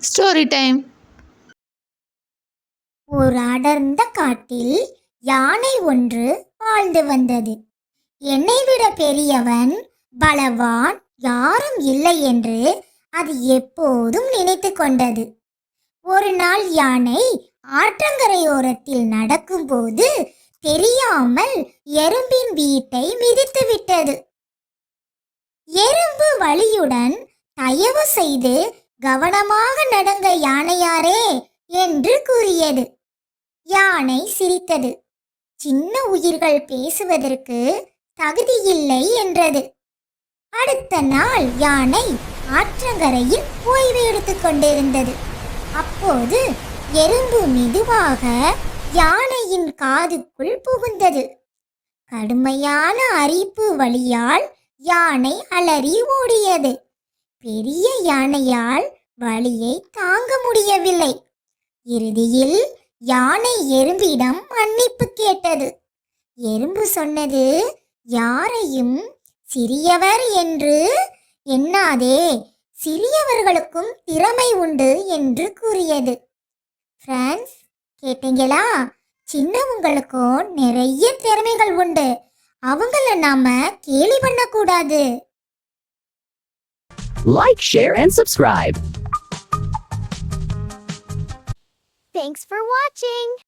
Story time. ஒரு அடர்ந்த காட்டில் யானை ஒன்று வாழ்ந்து வந்தது. என்னை விட பெரியவன், பலவான் யாரும் இல்லை என்று அது எப்போதும் நினைத்து கொண்டது. ஒரு நாள் யானை ஆற்றங்கரையோரத்தில் நடக்கும்போது தெரியாமல் எறும்பின் வீட்டை மிதித்து விட்டது. எறும்பு வலியுடன், தயவு செய்து கவனமாக நடங்க யானையாரே என்று கூறியது. யானை சிரித்தது. சின்ன உயிர்கள் பேசுவதற்கு தகுதியில்லை என்றது. அடுத்த நாள் யானை ஆற்றங்கரையில் ஓய்வு எடுத்துக் கொண்டிருந்தது. அப்போது எறும்பு மெதுவாக யானையின் காதுக்குள் புகுந்தது. கடுமையான அரிப்பு வலியால் யானை அலறி ஓடியது. பெரிய யானையால் வலியை தாங்க முடியவில்லை. இறுதியில் யானை எறும்பிடம் மன்னிப்பு கேட்டது. எறும்பு சொன்னது, யாரையும் சிறியவர் என்று எண்ணாதே, சிறியவர்களுக்கும் திறமை உண்டு என்று கூறியது. ஃப்ரெண்ட்ஸ், கேட்டீங்களா? சின்னவங்களுக்கும் நிறைய திறமைகள் உண்டு. அவங்கள நாம கேலி பண்ணக்கூடாது. Like, share, and subscribe. Thanks for watching!